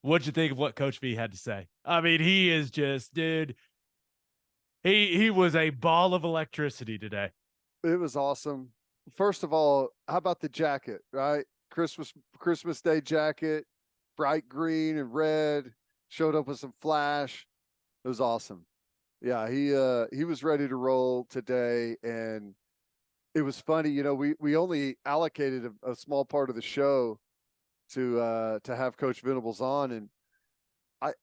What'd you think of what Coach V had to say? I mean, he is just, dude. He was a ball of electricity today. It was awesome. First of all, how about the jacket, right? Christmas Day jacket, bright green and red, showed up with some flash. It was awesome. Yeah, he was ready to roll today, and it was funny. We only allocated a small part of the show to have Coach Venables on, and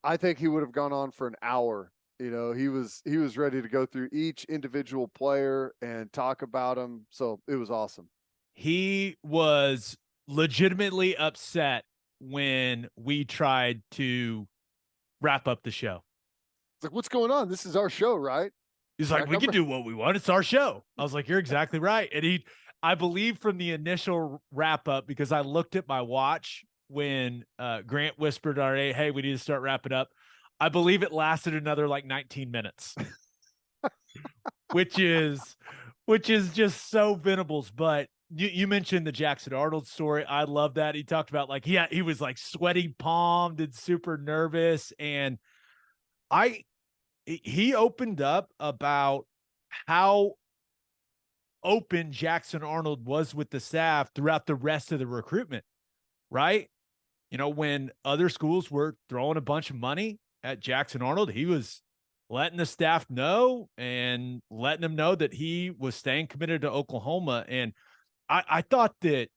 I think he would have gone on for an hour. He was ready to go through each individual player and talk about them. So it was awesome. He was legitimately upset when we tried to wrap up the show. It's like, what's going on? This is our show, right? He's like, we can do what we want. It's our show. I was like, you're exactly right. And I believe from the initial wrap up, because I looked at my watch when Grant whispered, all right, hey, we need to start wrapping up. I believe it lasted another like 19 minutes, which is just so Venables. But you mentioned the Jackson Arnold story. I love that. He talked about like, he was like sweaty palmed and super nervous. And he opened up about how open Jackson Arnold was with the staff throughout the rest of the recruitment, right? When other schools were throwing a bunch of money at Jackson Arnold, he was letting the staff know and letting them know that he was staying committed to Oklahoma. And I thought that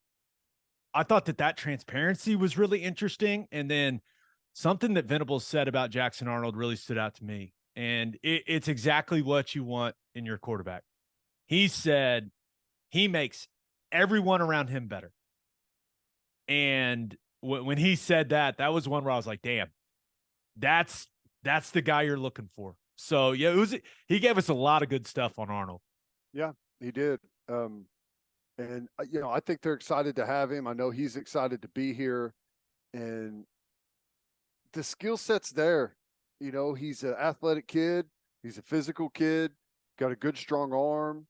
transparency was really interesting. And then something that Venables said about Jackson Arnold really stood out to me. And it's exactly what you want in your quarterback. He said he makes everyone around him better. And when he said that was one where I was like, damn, that's the guy you're looking for. So yeah, he gave us a lot of good stuff on Arnold. Yeah, he did. And I think they're excited to have him. I know he's excited to be here, and the skill set's there. He's an athletic kid. He's a physical kid. Got a good, strong arm.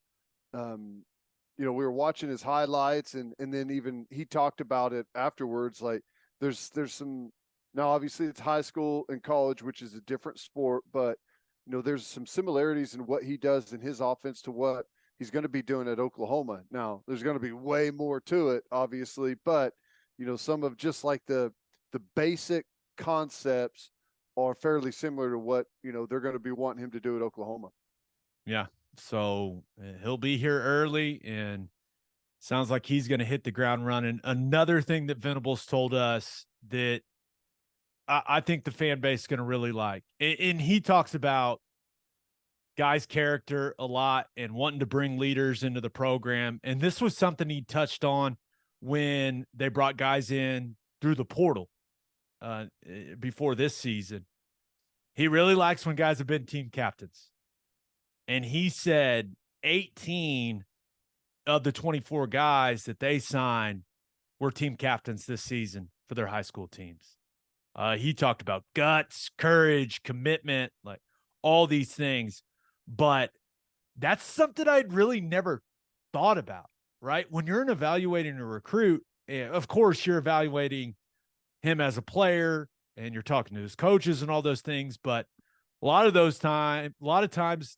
We were watching his highlights, and then even he talked about it afterwards. Like there's some now. Obviously, it's high school and college, which is a different sport, but there's some similarities in what he does in his offense to what he's going to be doing at Oklahoma. Now, there's going to be way more to it, obviously, but some of just like the basic concepts are fairly similar to what they're going to be wanting him to do at Oklahoma. Yeah. So he'll be here early, and sounds like he's going to hit the ground running. Another thing that Venables told us that I think the fan base is going to really like, and he talks about guys' character a lot and wanting to bring leaders into the program. And this was something he touched on when they brought guys in through the portal before this season. He really likes when guys have been team captains. And he said 18 of the 24 guys that they signed were team captains this season for their high school teams. He talked about guts, courage, commitment, like all these things. But that's something I'd really never thought about, right? When you're evaluating a recruit, of course, you're evaluating him as a player and you're talking to his coaches and all those things. But a lot of times,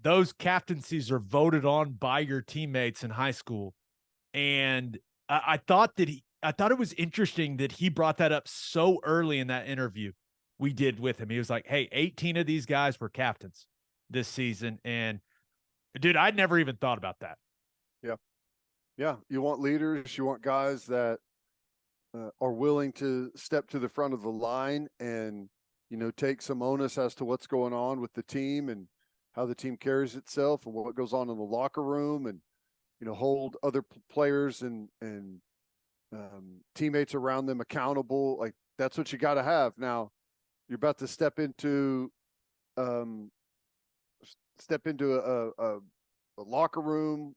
those captaincies are voted on by your teammates in high school. And I thought it was interesting that he brought that up so early in that interview we did with him. He was like, hey, 18 of these guys were captains this season. And dude, I'd never even thought about that. Yeah. Yeah. You want leaders, you want guys that are willing to step to the front of the line and, take some onus as to what's going on with the team and how the team carries itself and what goes on in the locker room and, hold other players and teammates around them accountable. Like that's what you got to have. Now you're about to step into a locker room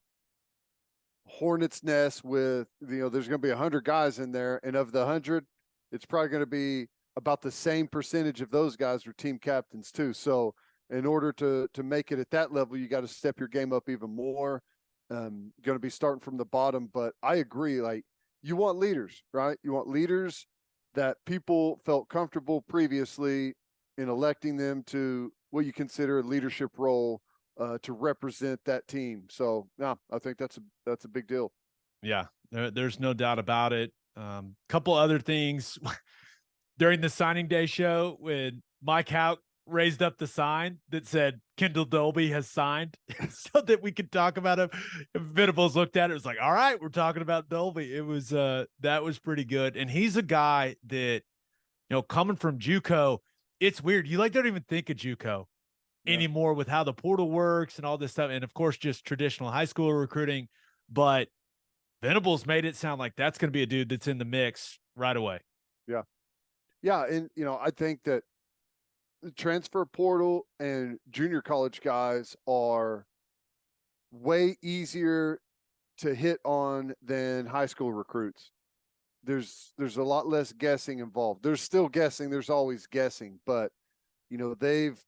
hornet's nest with, there's going to be 100 guys in there. And of the 100, it's probably going to be about the same percentage of those guys are team captains too. So in order to make it at that level, you got to step your game up even more. Going to be starting from the bottom, but I agree. Like you want leaders, right? You want leaders that people felt comfortable previously in electing them to what you consider a leadership role to represent that team. So, yeah, I think that's a big deal. Yeah, there's no doubt about it. Couple other things during the signing day show when Mike Hout raised up the sign that said Kendel Dolby has signed so that we could talk about him. Venables looked at it, was like, all right, we're talking about Dolby. It was that was pretty good. And he's a guy that, coming from JUCO, it's weird. You don't even think of JUCO Yeah. anymore with how the portal works and all this stuff. And of course, just traditional high school recruiting. But Venables made it sound like that's going to be a dude that's in the mix right away. Yeah. Yeah. And, I think that the transfer portal and junior college guys are way easier to hit on than high school recruits. There's a lot less guessing involved. There's still guessing, there's always guessing, but they've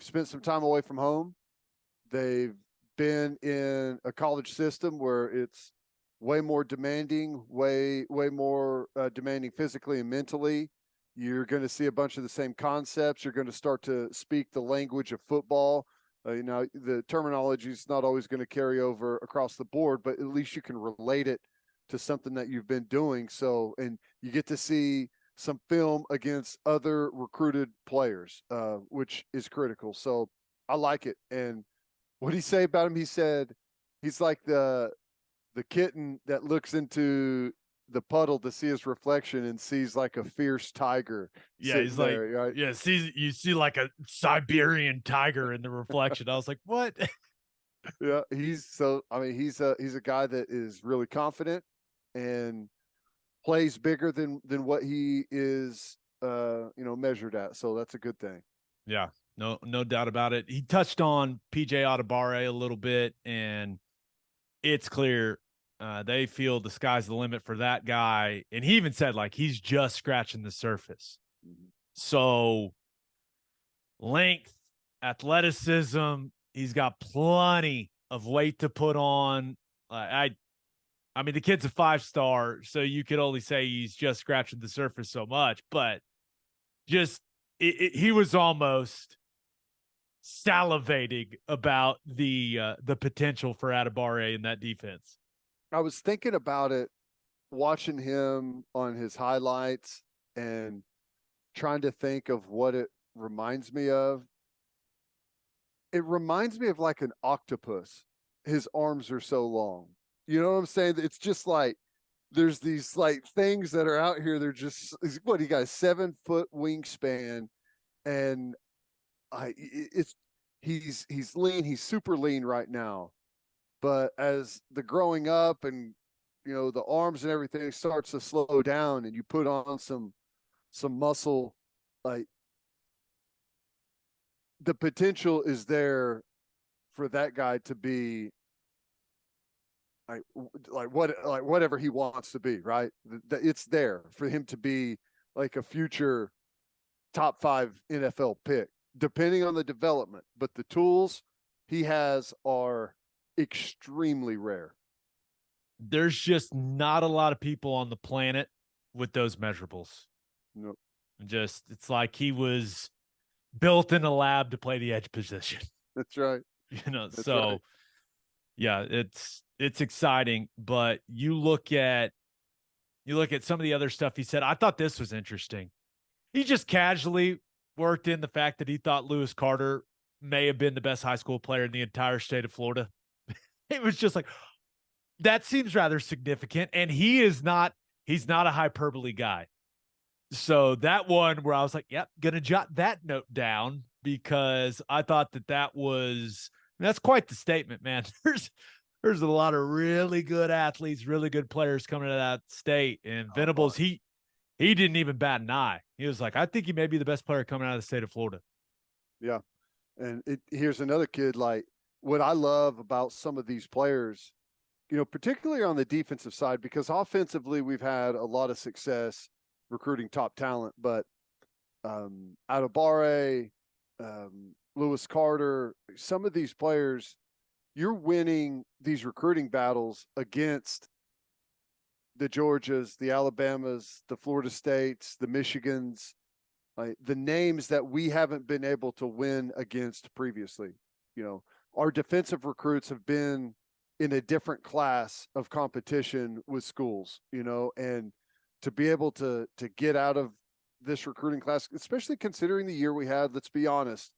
spent some time away from home. They've been in a college system where it's way more demanding, way more demanding physically and mentally. You're going to see a bunch of the same concepts. You're going to start to speak the language of football. The terminology is not always going to carry over across the board, but at least you can relate it to something that you've been doing. So, and you get to see some film against other recruited players, which is critical. So I like it. And what did he say about him? He said he's like the kitten that looks into the puddle to see his reflection and sees like a fierce tiger. Yeah, he's like, there, right? yeah, you see like a Siberian tiger in the reflection. I was like, what? Yeah, he's a guy that is really confident and plays bigger than what he is measured at. So that's a good thing. Yeah, no doubt about it. He touched on PJ Adebaore a little bit, and it's clear they feel the sky's the limit for that guy. And he even said like he's just scratching the surface. Mm-hmm. So length, athleticism, he's got plenty of weight to put on. I mean, the kid's a 5-star, so you could only say he's just scratching the surface so much, but just he was almost salivating about the potential for Adebaore in that defense. I was thinking about it, watching him on his highlights and trying to think of what it reminds me of. It reminds me of like an octopus. His arms are so long. You know what I'm saying? It's just like there's these like things that are out here. They're just what he got a 7-foot wingspan, and he's lean. He's super lean right now, but as the growing up and the arms and everything starts to slow down, and you put on some muscle, like the potential is there for that guy to be like whatever he wants to be, right? It's there for him to be like a future top 5 NFL pick, depending on the development. But the tools he has are extremely rare. There's just not a lot of people on the planet with those measurables. Nope. It's like he was built in a lab to play the edge position. That's right. That's So right. yeah, it's exciting, but you look at some of the other stuff he said. I thought this was interesting. He just casually worked in the fact that he thought Lewis Carter may have been the best high school player in the entire state of Florida. It was just like, that seems rather significant. And he's not a hyperbole guy. So that one where I was like, yep, gonna jot that note down because I thought that's quite the statement, man. There's a lot of really good athletes, really good players coming out of that state. And Venables, he didn't even bat an eye. He was like, I think he may be the best player coming out of the state of Florida. Yeah. And here's another kid. Like, what I love about some of these players, particularly on the defensive side, because offensively we've had a lot of success recruiting top talent, but Adebaore, Lewis Carter, some of these players, you're winning these recruiting battles against the Georgias, the Alabamas, the Florida States, the Michigans, the names that we haven't been able to win against previously. You know, our defensive recruits have been in a different class of competition with schools, you know, and to be able to get out of this recruiting class, especially considering the year we had, let's be honest,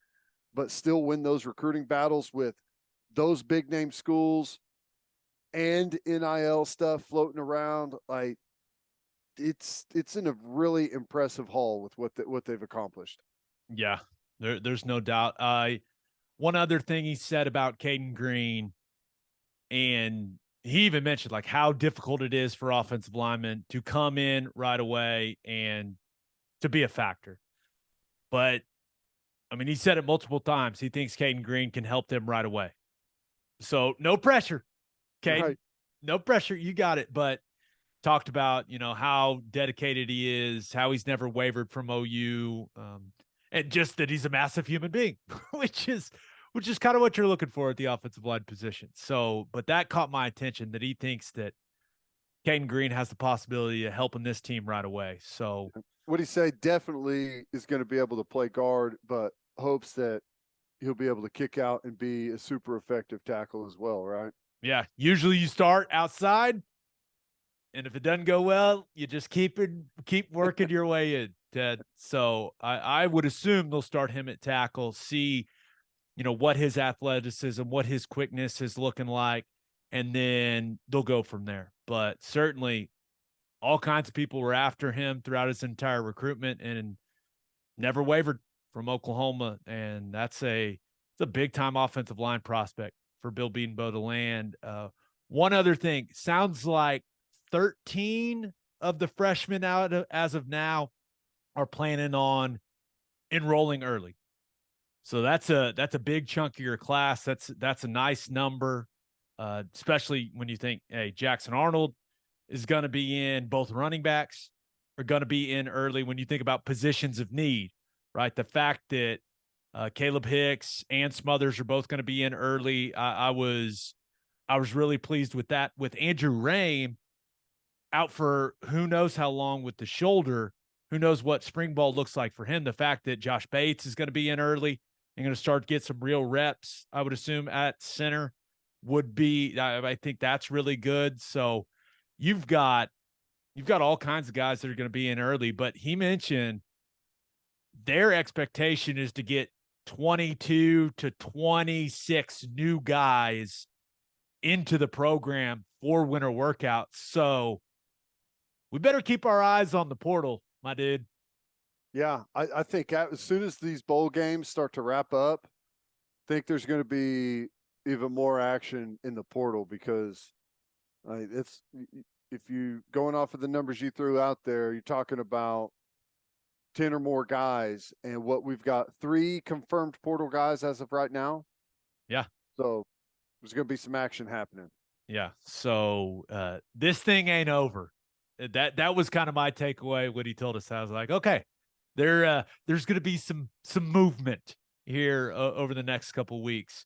but still win those recruiting battles with those big name schools and NIL stuff floating around, like it's in a really impressive haul with what they've accomplished. Yeah, there's no doubt. One other thing he said about Cayden Green, and he even mentioned like how difficult it is for offensive linemen to come in right away and to be a factor. But I mean, he said it multiple times. He thinks Cayden Green can help them right away. So no pressure, Cayden. Right. No pressure. You got it. But talked about, you know, how dedicated he is, how he's never wavered from OU, and just that he's a massive human being, which is kind of what you're looking for at the offensive line position. So, but that caught my attention that he thinks that Cayden Green has the possibility of helping this team right away. So, What he say definitely is going to be able to play guard, but hopes that he'll be able to kick out and be a super effective tackle as well, right? yeah, usually you start outside, and if it doesn't go well, you just keep working your way in, Ted. So I would assume they'll start him at tackle, see, you know, what his athleticism, what his quickness is looking like, and then they'll go from there. But certainly all kinds of people were after him throughout his entire recruitment and never wavered from Oklahoma. And it's a big time offensive line prospect for Bill Bedenbaugh to land. One other thing, sounds like 13 of the freshmen out as of now are planning on enrolling early. So that's a big chunk of your class. That's a nice number, especially when you think, hey, Jackson Arnold is going to be in. Both running backs are going to be in early. When you think about positions of need, right? The fact that Kale Hicks and Smothers are both going to be in early. I was really pleased with that. With Andrew Raym out for who knows how long with the shoulder, who knows what spring ball looks like for him. The fact that Josh Bates is going to be in early and going to start to get some real reps, I would assume at center would be, I think that's really good. So you've got all kinds of guys that are going to be in early, but he mentioned their expectation is to get 22 to 26 new guys into the program for winter workouts. So we better keep our eyes on the portal, my dude. Yeah, I think as soon as these bowl games start to wrap up, I think there's going to be even more action in the portal because it's if you going off of the numbers you threw out there, you're talking about 10 or more guys, and what we've got 3 confirmed portal guys as of right now. Yeah. So there's going to be some action happening. Yeah. So this thing ain't over. That was kind of my takeaway when he told us. I was like, okay, there's going to be some movement here over the next couple of weeks.